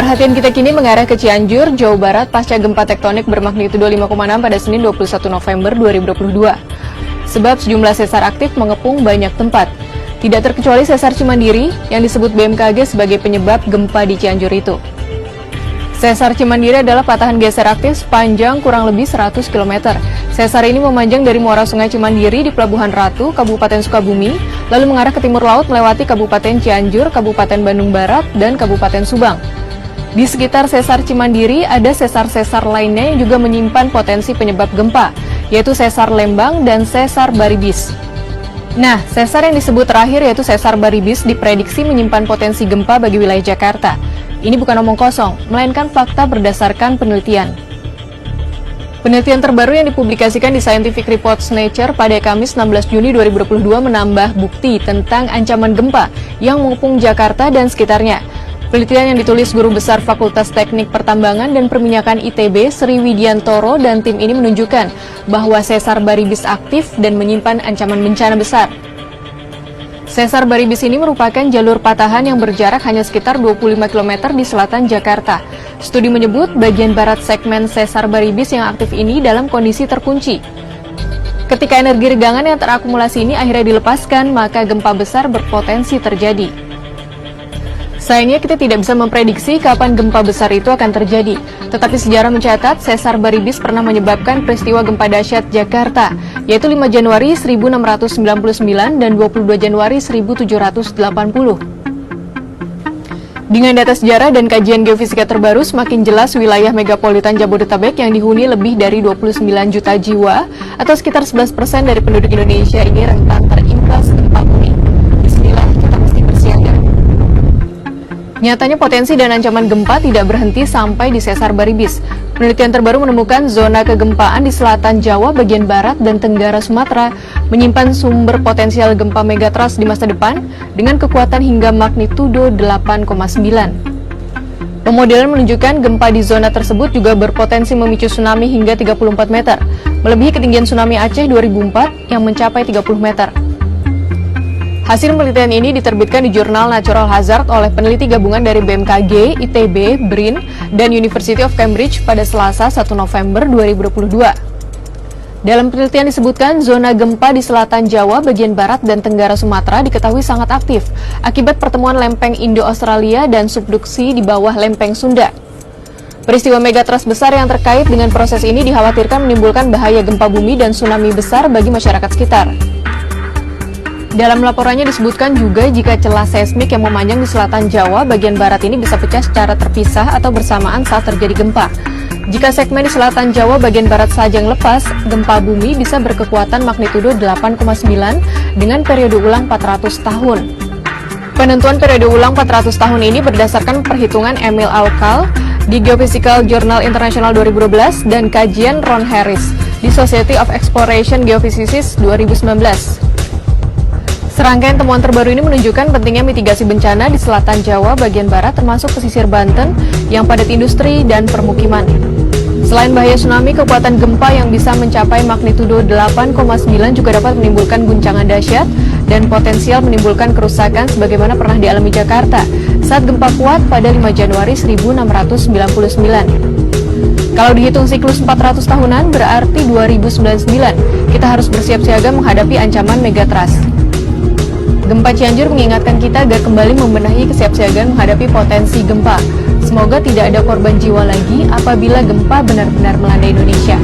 Perhatian kita kini mengarah ke Cianjur, Jawa Barat pasca gempa tektonik bermagnitudo 5,6 pada Senin 21 November 2022. Sebab sejumlah sesar aktif mengepung banyak tempat. Tidak terkecuali sesar Cimandiri yang disebut BMKG sebagai penyebab gempa di Cianjur itu. Sesar Cimandiri adalah patahan geser aktif sepanjang kurang lebih 100 km. Sesar ini memanjang dari muara Sungai Cimandiri di Pelabuhan Ratu, Kabupaten Sukabumi, lalu mengarah ke timur laut melewati Kabupaten Cianjur, Kabupaten Bandung Barat, dan Kabupaten Subang. Di sekitar sesar Cimandiri ada sesar-sesar lainnya yang juga menyimpan potensi penyebab gempa, yaitu sesar Lembang dan sesar Baribis. Nah, sesar yang disebut terakhir yaitu sesar Baribis diprediksi menyimpan potensi gempa bagi wilayah Jakarta. Ini bukan omong kosong, melainkan fakta berdasarkan penelitian. Penelitian terbaru yang dipublikasikan di Scientific Reports Nature pada Kamis 16 Juni 2022 menambah bukti tentang ancaman gempa yang mengepung Jakarta dan sekitarnya. Penelitian yang ditulis Guru Besar Fakultas Teknik Pertambangan dan Perminyakan ITB, Sri Widiantoro dan tim ini menunjukkan bahwa sesar Baribis aktif dan menyimpan ancaman bencana besar. Sesar Baribis ini merupakan jalur patahan yang berjarak hanya sekitar 25 km di selatan Jakarta. Studi menyebut bagian barat segmen sesar Baribis yang aktif ini dalam kondisi terkunci. Ketika energi regangan yang terakumulasi ini akhirnya dilepaskan, maka gempa besar berpotensi terjadi. Sayangnya kita tidak bisa memprediksi kapan gempa besar itu akan terjadi. Tetapi sejarah mencatat sesar Baribis pernah menyebabkan peristiwa gempa dahsyat Jakarta, yaitu 5 Januari 1699 dan 22 Januari 1780. Dengan data sejarah dan kajian geofisika terbaru, semakin jelas wilayah megapolitan Jabodetabek yang dihuni lebih dari 29 juta jiwa atau sekitar 11% dari penduduk Indonesia ini rentan terimbas gempa bumi. Disinilah kita mesti bersiaga. Nyatanya potensi dan ancaman gempa tidak berhenti sampai di sesar Baribis. Penelitian terbaru menemukan zona kegempaan di selatan Jawa bagian barat dan tenggara Sumatera menyimpan sumber potensial gempa megatrust di masa depan dengan kekuatan hingga magnitudo 8,9. Pemodelan menunjukkan gempa di zona tersebut juga berpotensi memicu tsunami hingga 34 meter, melebihi ketinggian tsunami Aceh 2004 yang mencapai 30 meter. Hasil penelitian ini diterbitkan di jurnal Natural Hazard oleh peneliti gabungan dari BMKG, ITB, BRIN, dan University of Cambridge pada Selasa 1 November 2022. Dalam penelitian disebutkan, zona gempa di selatan Jawa, bagian barat, dan tenggara Sumatera diketahui sangat aktif akibat pertemuan lempeng Indo-Australia dan subduksi di bawah lempeng Sunda. Peristiwa megatrust besar yang terkait dengan proses ini dikhawatirkan menimbulkan bahaya gempa bumi dan tsunami besar bagi masyarakat sekitar. Dalam laporannya disebutkan juga jika celah seismik yang memanjang di selatan Jawa bagian barat ini bisa pecah secara terpisah atau bersamaan saat terjadi gempa. Jika segmen di selatan Jawa bagian barat saja yang lepas, gempa bumi bisa berkekuatan magnitudo 8,9 dengan periode ulang 400 tahun. Penentuan periode ulang 400 tahun ini berdasarkan perhitungan Emil Alkal di Geophysical Journal International 2012 dan kajian Ron Harris di Society of Exploration Geophysicists 2019. Serangkaian temuan terbaru ini menunjukkan pentingnya mitigasi bencana di selatan Jawa bagian barat termasuk pesisir Banten yang padat industri dan permukiman. Selain bahaya tsunami, kekuatan gempa yang bisa mencapai magnitudo 8,9 juga dapat menimbulkan guncangan dahsyat dan potensial menimbulkan kerusakan sebagaimana pernah dialami Jakarta saat gempa kuat pada 5 Januari 1699. Kalau dihitung siklus 400 tahunan berarti 2099, kita harus bersiap siaga menghadapi ancaman megatrust. Gempa Cianjur mengingatkan kita agar kembali membenahi kesiapsiagaan menghadapi potensi gempa. Semoga tidak ada korban jiwa lagi apabila gempa benar-benar melanda Indonesia.